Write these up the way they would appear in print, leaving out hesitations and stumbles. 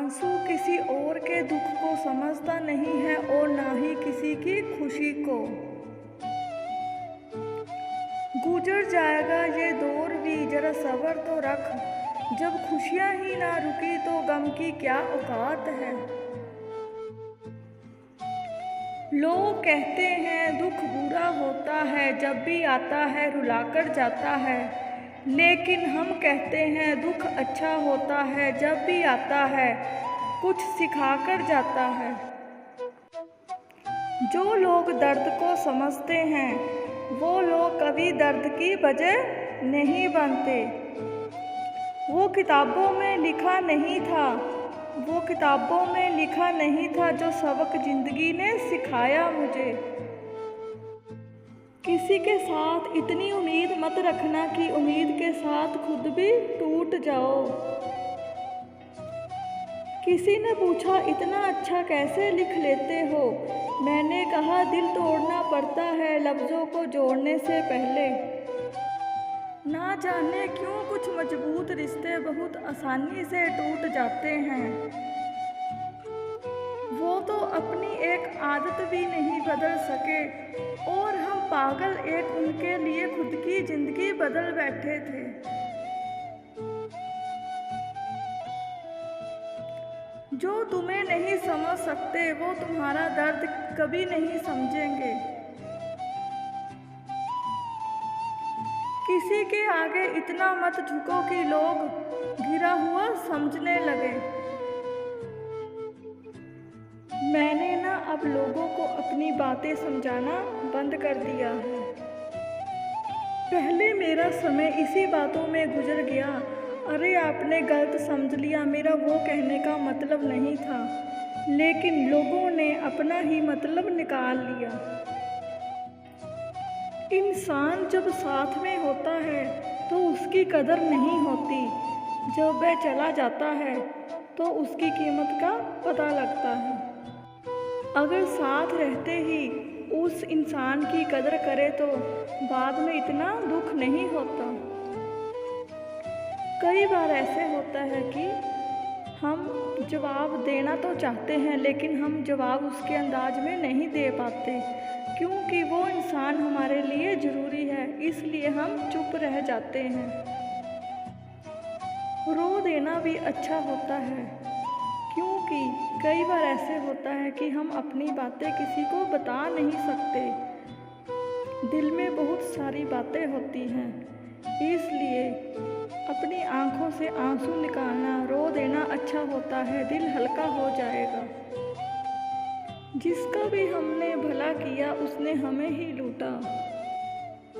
आंसू किसी और के दुख को समझता नहीं है और ना ही किसी की खुशी को। गुजर जाएगा ये दौर भी, जरा सब्र तो रख। जब खुशियाँ ही ना रुकी तो गम की क्या औकात है। लोग कहते हैं दुख बुरा होता है, जब भी आता है रुलाकर जाता है। लेकिन हम कहते हैं दुख अच्छा होता है, जब भी आता है कुछ सिखाकर जाता है। जो लोग दर्द को समझते हैं वो लोग कभी दर्द की वजह नहीं बनते। वो किताबों में लिखा नहीं था, वो किताबों में लिखा नहीं था जो सबक ज़िंदगी ने सिखाया मुझे। किसी के साथ इतनी उम्मीद मत रखना कि उम्मीद के साथ खुद भी टूट जाओ। किसी ने पूछा इतना अच्छा कैसे लिख लेते हो। मैंने कहा दिल तोड़ना पड़ता है लफ्ज़ों को जोड़ने से पहले। ना जाने क्यों कुछ मजबूत रिश्ते बहुत आसानी से टूट जाते हैं। वो तो अपनी एक आदत भी नहीं बदल सके और हम पागल एक उनके लिए खुद की ज़िंदगी बदल बैठे थे। जो तुम्हें नहीं समझ सकते वो तुम्हारा दर्द कभी नहीं समझेंगे। किसी के आगे इतना मत झुको कि लोग गिरा हुआ समझने लगे। मैंने ना अब लोगों को अपनी बातें समझाना बंद कर दिया है। पहले मेरा समय इसी बातों में गुजर गया। अरे आपने गलत समझ लिया, मेरा वो कहने का मतलब नहीं था। लेकिन लोगों ने अपना ही मतलब निकाल लिया। इंसान जब साथ में होता है तो उसकी कदर नहीं होती, जब वह चला जाता है तो उसकी कीमत का पता लगता है। अगर साथ रहते ही उस इंसान की कदर करे तो बाद में इतना दुख नहीं होता। कई बार ऐसे होता है कि हम जवाब देना तो चाहते हैं लेकिन हम जवाब उसके अंदाज में नहीं दे पाते, क्योंकि वो इंसान हमारे लिए ज़रूरी है, इसलिए हम चुप रह जाते हैं। रो देना भी अच्छा होता है, क्योंकि कई बार ऐसे होता है कि हम अपनी बातें किसी को बता नहीं सकते। दिल में बहुत सारी बातें होती हैं, इसलिए अपनी आँखों से आंसू निकालना, रो देना अच्छा होता है, दिल हल्का हो जाएगा। जिसका भी हमने भला किया उसने हमें ही लूटा।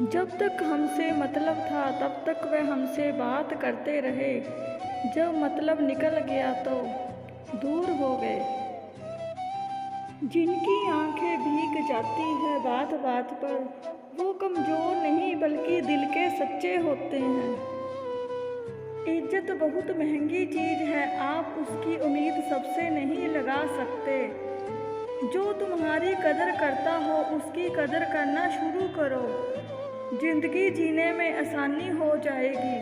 जब तक हमसे मतलब था तब तक वह हमसे बात करते रहे, जब मतलब निकल गया तो दूर हो गए। जिनकी आंखें भीग जाती है बात बात पर, वो कमज़ोर नहीं बल्कि दिल के सच्चे होते हैं। इज्जत बहुत महंगी चीज़ है, आप उसकी उम्मीद सबसे नहीं लगा सकते। जो तुम्हारी कदर करता हो उसकी कदर करना शुरू करो, ज़िंदगी जीने में आसानी हो जाएगी।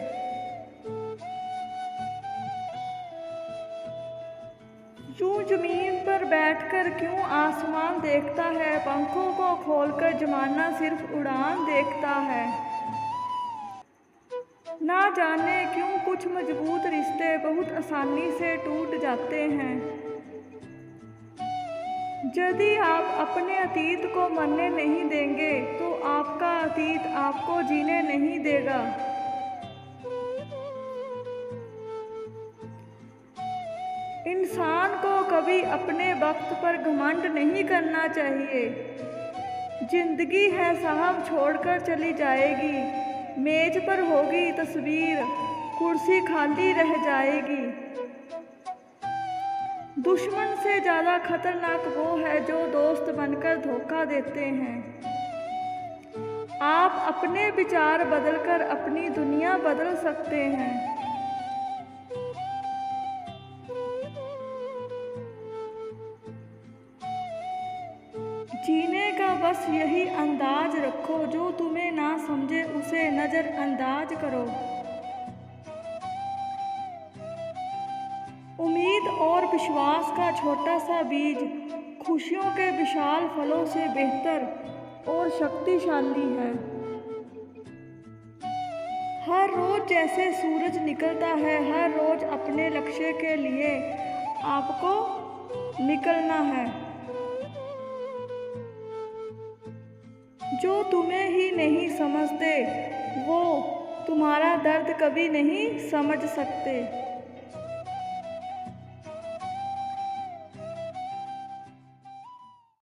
यूं ज़मीन पर बैठकर क्यों आसमान देखता है, पंखों को खोलकर ज़माना सिर्फ उड़ान देखता है। ना जाने क्यों कुछ मजबूत रिश्ते बहुत आसानी से टूट जाते हैं। यदि आप अपने अतीत को मरने नहीं देंगे तो आपका अतीत आपको जीने नहीं देगा। इंसान को कभी अपने वक्त पर घमंड नहीं करना चाहिए। जिंदगी है साहब छोड़कर चली जाएगी, मेज पर होगी तस्वीर, कुर्सी खाली रह जाएगी। दुश्मन से ज़्यादा खतरनाक वो है जो दोस्त बनकर धोखा देते हैं। आप अपने विचार बदलकर अपनी दुनिया बदल सकते हैं। जीने का बस यही अंदाज रखो, जो तुम्हें ना समझे उसे नज़रअंदाज करो। उम्मीद उम्मीद और विश्वास का छोटा सा बीज खुशियों के विशाल फलों से बेहतर और शक्तिशाली है। हर रोज जैसे सूरज निकलता है, हर रोज अपने लक्ष्य के लिए आपको निकलना है। जो तुम्हें ही नहीं समझते वो तुम्हारा दर्द कभी नहीं समझ सकते।